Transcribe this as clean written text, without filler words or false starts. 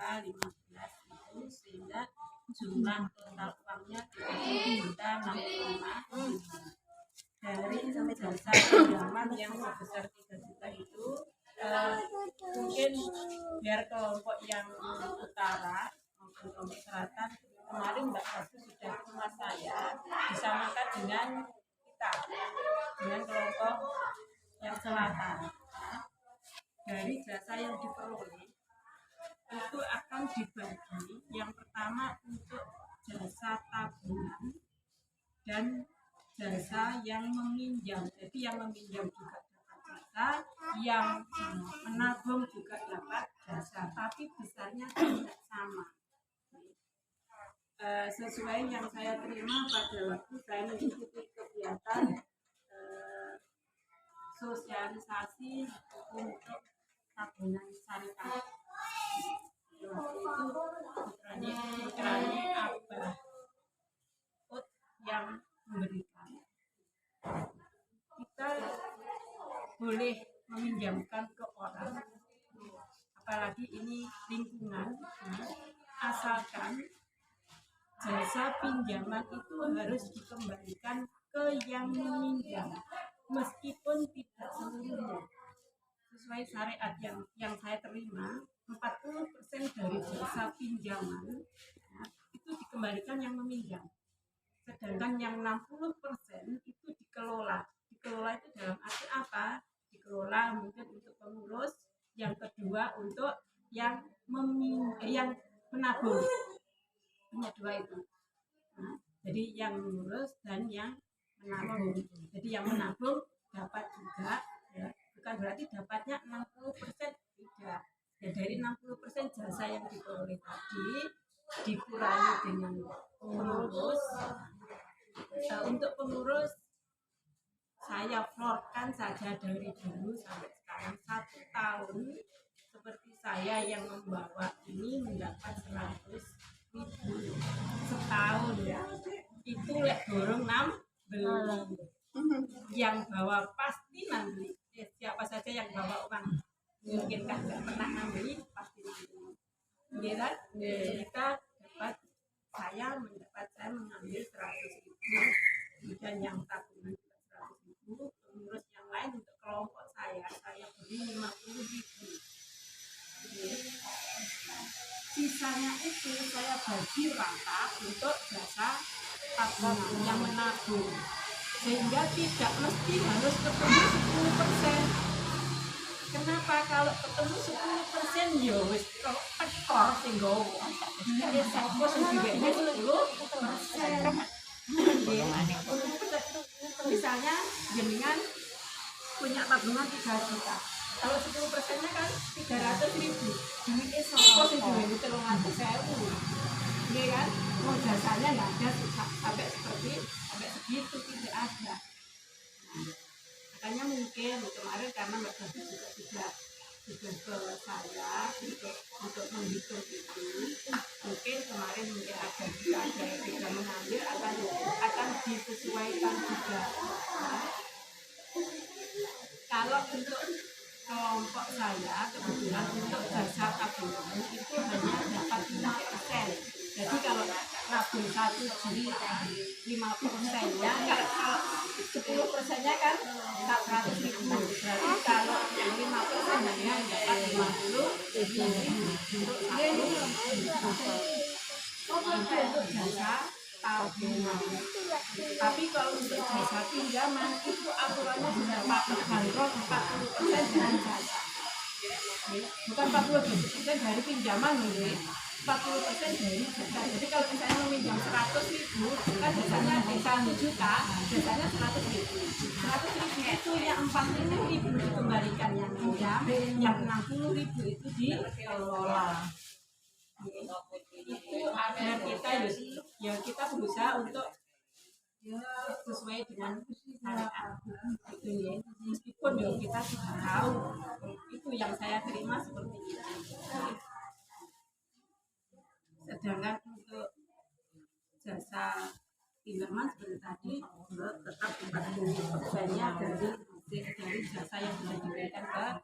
15 itu, sehingga jumlah total uangnya 30.065.000. Dari jasa pinjaman yang sebesar 3 juta itu, mungkin biar kelompok yang utara maupun kelompok selatan kemarin Mbak Basu sudah ke rumah saya disamakan dengan kita, dengan kelompok yang selatan. Dari jasa yang diperoleh itu akan dibagi, yang pertama untuk jasa tabungan dan jasa yang meminjam. Jadi yang meminjam juga dapat jasa, yang menabung juga dapat jasa, tapi besarnya tidak sama. Sesuai yang saya terima pada waktu saya mengikuti kegiatan sosialisasi untuk tabungan syariah. Waktu itu putranya Abah Ut yang memberikan. Kita boleh meminjamkan ke orang, apalagi ini lingkungan, asalkan jasa pinjaman itu harus dikembalikan ke yang meminjam, meskipun tidak seluruhnya. Sesuai syariat yang saya terima, 40% dari jasa pinjaman itu dikembalikan yang meminjam, sedangkan yang 60% itu dikelola. Dikelola itu dalam arti apa? Dikelola mungkin untuk pengurus, yang kedua untuk yang menabung. Hanya dua itu. Jadi yang mengurus dan yang menabung. Jadi yang menabung dapat juga, ya, bukan berarti dapatnya 60%, tidak. Ya, dari 60% jasa yang diperoleh tadi dikurangi dengan pengurus. Untuk pengurus saya floorkan saja dari dulu sampai sekarang 1 tahun. Seperti saya yang membawa ini mendapat 100.000 setahun, ya. Itu lek dorong 6 yang bawa pasti nanti. Siapa saja yang bawa uang mungkin kan nggak pernah ngambil, pasti nanti. Ya kan? Kita dapat, saya mengambil 100.000, dan yang tabungan juga 100.000. Pengurus yang lain untuk kelompok saya beri 50.000. Sisanya itu saya bagi rata untuk jasa tabungan yang menabung, sehingga tidak mesti harus ketemu 10%. Kenapa? Kalau ketemu 10% ya wis tekor sing gowo. Ya sapa sing diwekne 10%. Misalnya jenengan punya tabungan 3 juta. Kalau 10%-nya kan 300.000. Duitnya sapa sing diwekne 300.000. Iya kan? Mau jasanya nggak ada sampai segitu, tidak ada. Makanya mungkin kemarin karena Mbak Basu juga sudah ke saya untuk menghitung itu, mungkin kemarin mungkin ada yang tidak mengambil, akan disesuaikan juga. Kalau untuk kelompok saya kebetulan untuk jasa tabungan itu hanya dapat 5%. Jadi kalau nabung 1 juta, 5%-nya kalau 10%-nya kan 100.000. Berarti kalau 5% hanya dapat 50.000 untuk 1 untuk jasa tabungan. Tapi kalau untuk jasa pinjaman itu aturannya sudah pakai bandrol 40% dari jasa. Bukan 40% dari pinjaman, 40% dari jasa. Jadi kalau misalnya meminjam 100.000, kan jasanya 1 juta, jasanya 100.000. 100.000 itu yang 40.000 dikembalikan yang pinjam, yang 60.000 itu dikelola. Itu agar kita berusaha untuk sesuai dengan syariat itu, ya. Meskipun kita sudah tahu itu yang saya terima seperti itu. Sedangkan untuk jasa pinjaman seperti tadi tetap 40%-nya dari jasa yang sudah diberikan ke